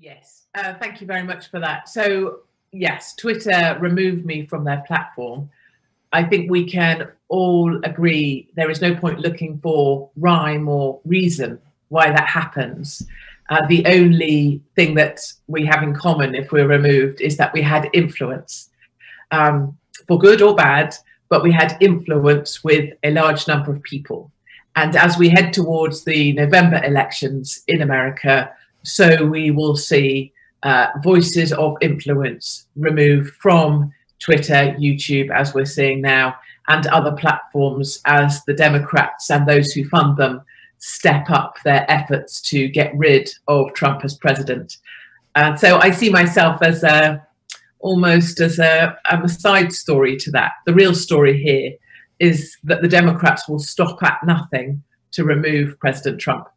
Yes, thank you very much for that. So, yes, Twitter removed me from their platform. I think we can all agree there is no point looking for rhyme or reason why that happens. The only thing that we have in common if we're removed is that we had influence, for good or bad, but we had influence with a large number of people. And as we head towards the November elections in America, so we will see voices of influence removed from Twitter, YouTube, as we're seeing now, and other platforms as the Democrats and those who fund them step up their efforts to get rid of Trump as president. And so I see myself as almost as a side story to that. The real story here is that the Democrats will stop at nothing to remove President Trump.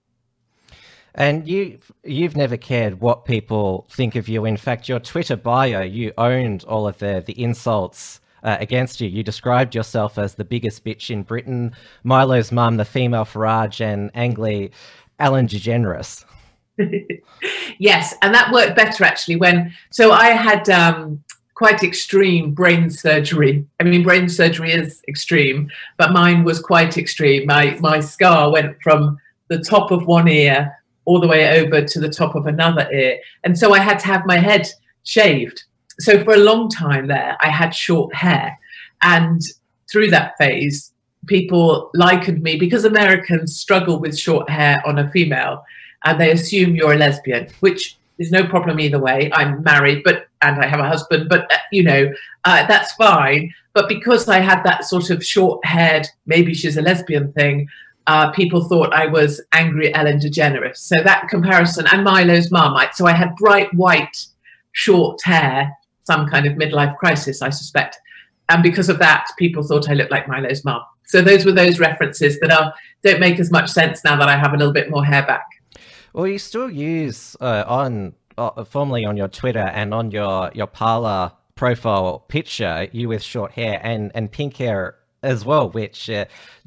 And you've never cared what people think of you. In fact, your Twitter bio, you owned all of the insults against you. You described yourself as the biggest bitch in Britain, Milo's mum, the female Farage, and Angly Ellen DeGeneres. Yes, and that worked better actually so I had quite extreme brain surgery. I mean, brain surgery is extreme, but mine was quite extreme. My scar went from the top of one ear all the way over to the top of another ear. And so I had to have my head shaved. So for a long time there, I had short hair. And through that phase, people likened me, because Americans struggle with short hair on a female, and they assume you're a lesbian, which is no problem either way. I'm married, and I have a husband, but that's fine. But because I had that sort of short-haired, maybe she's a lesbian thing, people thought I was angry Ellen DeGeneres. So that comparison, and Milo's mum. So I had bright white, short hair, some kind of midlife crisis, I suspect. And because of that, people thought I looked like Milo's mum. So those were those references that don't make as much sense now that I have a little bit more hair back. Well, you still use formerly on your Twitter and on your Parler profile picture, you with short hair and pink hair as well, which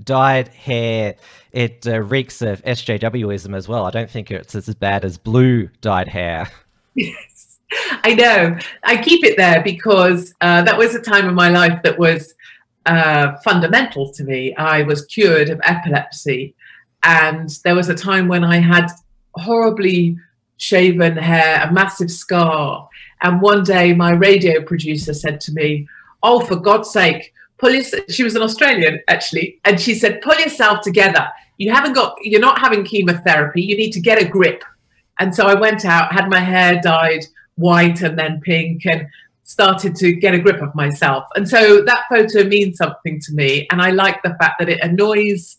dyed hair, it reeks of SJWism as well. I don't think it's as bad as blue dyed hair. Yes, I know. I keep it there because that was a time in my life that was fundamental to me. I was cured of epilepsy, and there was a time when I had horribly shaven hair, a massive scar, and one day my radio producer said to me, "Oh, for God's sake, she was an Australian actually, and she said, pull yourself together. You're not having chemotherapy. You need to get a grip." And so I went out, had my hair dyed white and then pink, and started to get a grip of myself. And so that photo means something to me. And I like the fact that it annoys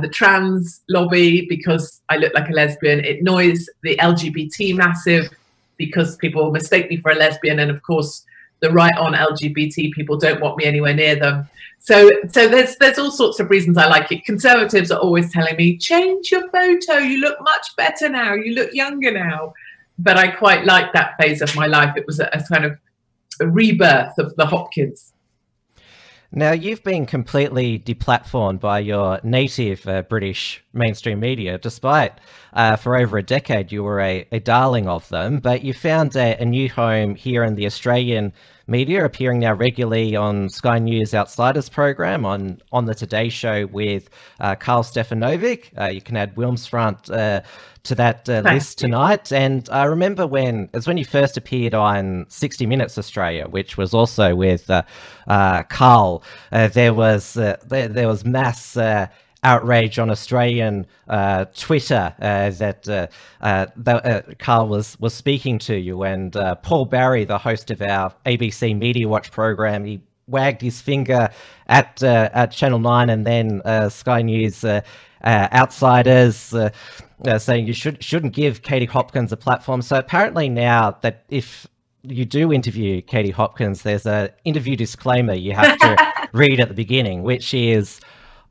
the trans lobby because I look like a lesbian. It annoys the LGBT massive because people mistake me for a lesbian. And of course, the right on LGBT people don't want me anywhere near them. So there's all sorts of reasons I like it. Conservatives are always telling me, change your photo. You look much better now. You look younger now. But I quite like that phase of my life. It was a kind of a rebirth of the Hopkins. Now, you've been completely deplatformed by your native British mainstream media, despite for over a decade you were a darling of them, but you found a new home here in the Australian media, appearing now regularly on Sky News Outsiders program, on the Today Show with Carl Stefanovic. You can add Wilmsfront to that list tonight. And I remember when you first appeared on 60 Minutes Australia, which was also with Carl, there was mass outrage on Australian Twitter that Carl was speaking to you, and Paul Barry, the host of our ABC Media Watch program, he wagged his finger at Channel 9 and then Sky News Outsiders, saying you shouldn't give Katie Hopkins a platform. So apparently now that if you do interview Katie Hopkins, there's an interview disclaimer you have to read at the beginning, which is,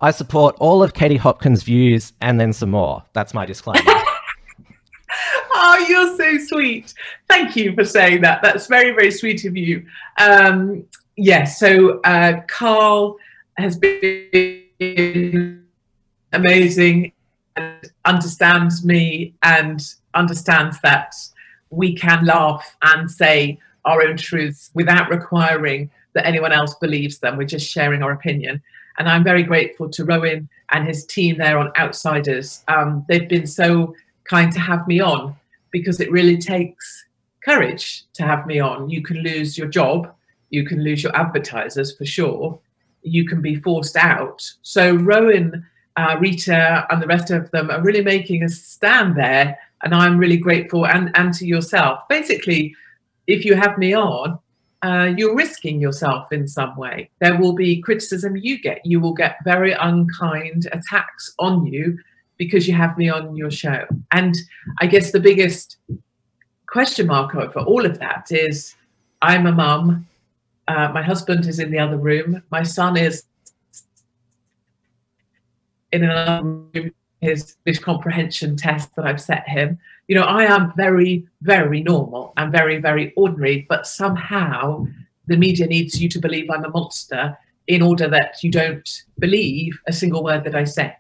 "I support all of Katie Hopkins' views and then some more." That's my disclaimer. Oh, you're so sweet. Thank you for saying that. That's very, very sweet of you. Yes, so Carl has been amazing and understands me and understands that we can laugh and say our own truths without requiring that anyone else believes them. We're just sharing our opinion. And I'm very grateful to Rowan and his team there on Outsiders. They've been so kind to have me on, because it really takes courage to have me on. You can lose your job, you can lose your advertisers for sure, you can be forced out. So Rowan, Rita and the rest of them are really making a stand there, and I'm really grateful, and to yourself. Basically, if you have me on, you're risking yourself in some way. There will be criticism you get. You will get very unkind attacks on you because you have me on your show. And I guess the biggest question mark over all of that is, I'm a mum. My husband is in the other room. My son is in another room, his English comprehension test that I've set him. You know, I am very, very normal and very, very ordinary, but somehow the media needs you to believe I'm a monster in order that you don't believe a single word that I say.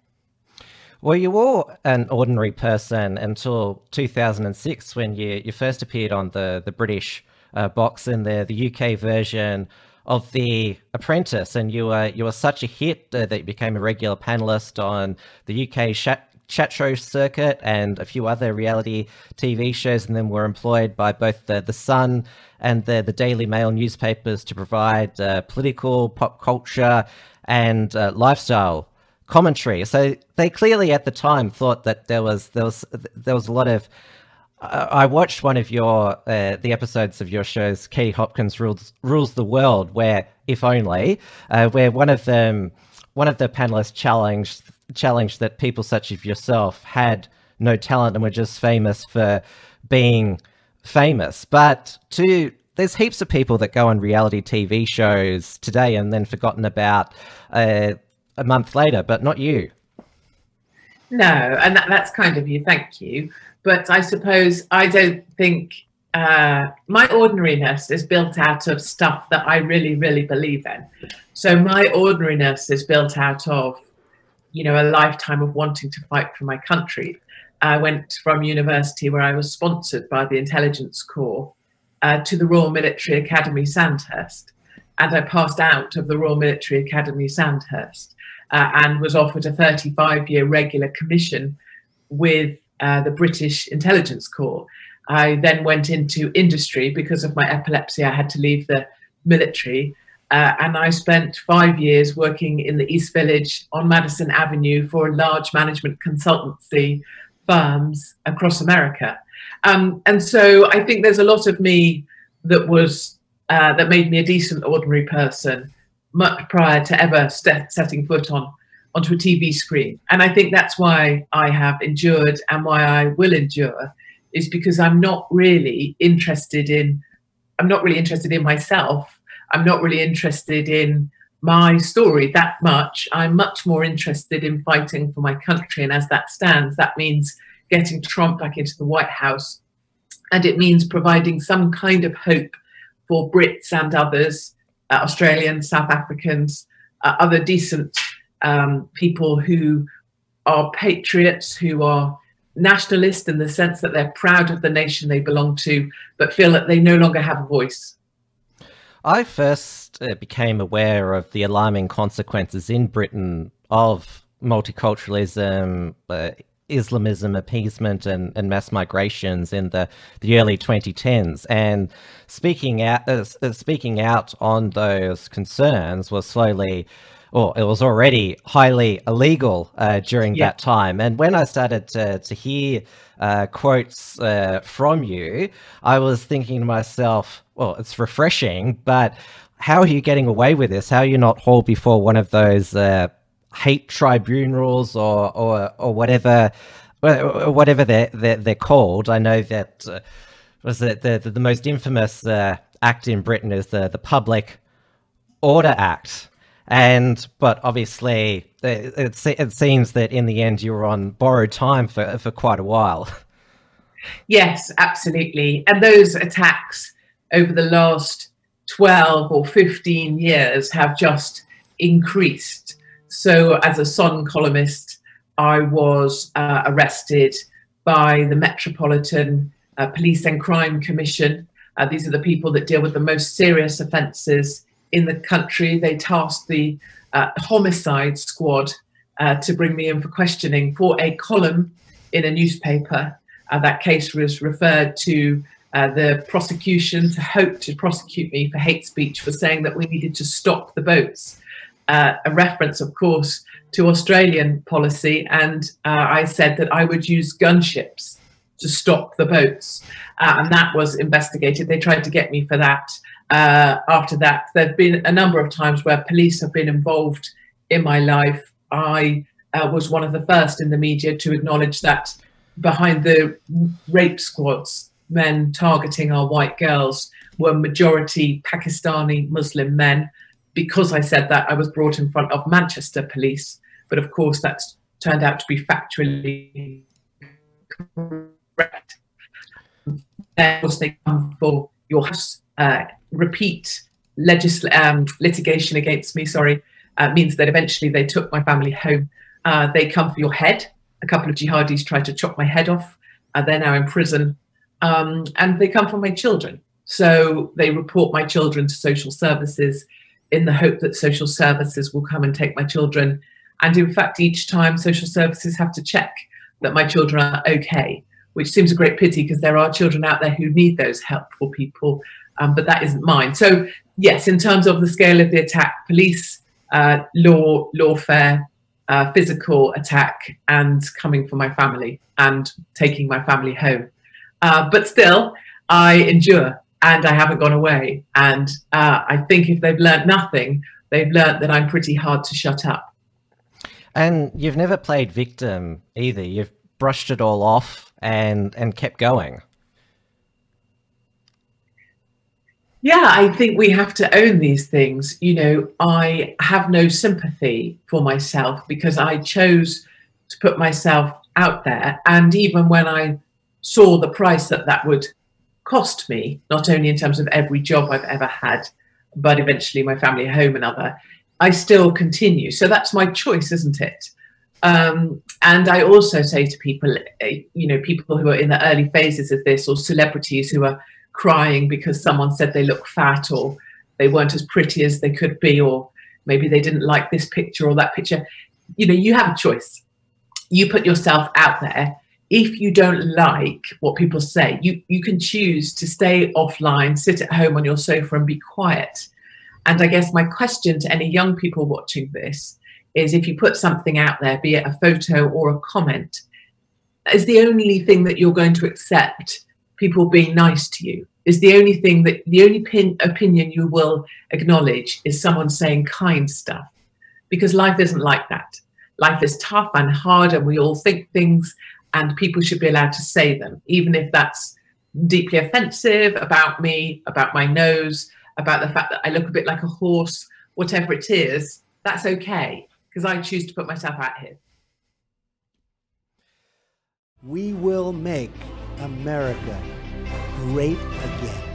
Well, you were an ordinary person until 2006, when you first appeared on the British box in the UK version of The Apprentice, and you were such a hit that you became a regular panelist on the UK chat show circuit and a few other reality TV shows, and then were employed by both the Sun and the Daily Mail newspapers to provide political, pop culture, and lifestyle commentary. So they clearly at the time thought that there was a lot of. I watched one of your the episodes of your shows, Katie Hopkins rules the world, where If Only, where one of the panelists challenged that people such as yourself had no talent and were just famous for being famous. But there's heaps of people that go on reality TV shows today and then forgotten about a month later, but not you. No, and that's kind of you. Thank you. But I suppose I don't think my ordinariness is built out of stuff that I really, really believe in. So my ordinariness is built out of, you know, a lifetime of wanting to fight for my country. I went from university, where I was sponsored by the Intelligence Corps, to the Royal Military Academy Sandhurst. And I passed out of the Royal Military Academy Sandhurst and was offered a 35-year regular commission with the British Intelligence Corps. I then went into industry. Because of my epilepsy, I had to leave the military. And I spent 5 years working in the East Village on Madison Avenue for large management consultancy firms across America. And so I think there's a lot of me that was that made me a decent, ordinary person much prior to ever setting foot onto a TV screen. And I think that's why I have endured, and why I will endure, is because I'm not really interested in myself. I'm not really interested in my story that much. I'm much more interested in fighting for my country. And as that stands, that means getting Trump back into the White House. And it means providing some kind of hope for Brits and others, Australians, South Africans, other decent people who are patriots, who are nationalist in the sense that they're proud of the nation they belong to, but feel that they no longer have a voice. I first became aware of the alarming consequences in Britain of multiculturalism, Islamism, appeasement, and mass migrations in the early 2010s. And speaking out on those concerns was slowly, or it was already highly illegal during that time. And when I started to hear quotes from you, I was thinking to myself, well, it's refreshing, but how are you getting away with this? How are you not hauled before one of those hate tribunals or whatever they're called? I know that was it the most infamous act in Britain is the Public Order Act. But obviously, it seems that in the end you were on borrowed time for quite a while. Yes, absolutely. And those attacks over the last 12 or 15 years have just increased. So as a Sun columnist, I was arrested by the Metropolitan Police and Crime Commission. These are the people that deal with the most serious offences in the country. They tasked the homicide squad to bring me in for questioning for a column in a newspaper. That case was referred to the prosecution to hope to prosecute me for hate speech for saying that we needed to stop the boats. A reference, of course, to Australian policy, and I said that I would use gunships to stop the boats, and that was investigated. They tried to get me for that. After that, there have been a number of times where police have been involved in my life. I was one of the first in the media to acknowledge that behind the rape squads, men targeting our white girls were majority Pakistani Muslim men. Because I said that, I was brought in front of Manchester police, but of course that's turned out to be factually correct. Of course, they come for your house. Repeat litigation against me, means that eventually they took my family home. They come for your head. A couple of jihadis tried to chop my head off. They're now in prison. And they come for my children. So they report my children to social services in the hope that social services will come and take my children. And in fact, each time social services have to check that my children are okay, which seems a great pity because there are children out there who need those helpful people, but that isn't mine. So yes, in terms of the scale of the attack, police, lawfare, physical attack, and coming for my family and taking my family home. But still, I endure and I haven't gone away. And I think if they've learned nothing, they've learned that I'm pretty hard to shut up. And you've never played victim either. You've brushed it all off and kept going. Yeah, I think we have to own these things. You know, I have no sympathy for myself because I chose to put myself out there. And even when I saw the price that that would cost me, not only in terms of every job I've ever had, but eventually my family home and other, I still continue. So that's my choice, isn't it? And I also say to people, you know, people who are in the early phases of this, or celebrities who are crying because someone said they look fat or they weren't as pretty as they could be, or maybe they didn't like this picture or that picture. You know, you have a choice. You put yourself out there. If you don't like what people say, you can choose to stay offline, sit at home on your sofa and be quiet. And I guess my question to any young people watching this is, if you put something out there, be it a photo or a comment, is the only thing that you're going to accept people being nice to you? Is the only thing that, the only opinion you will acknowledge is someone saying kind stuff? Because life isn't like that. Life is tough and hard, and we all think things, and people should be allowed to say them, even if that's deeply offensive about me, about my nose, about the fact that I look a bit like a horse, whatever it is. That's okay, because I choose to put myself out here. We will make America great again.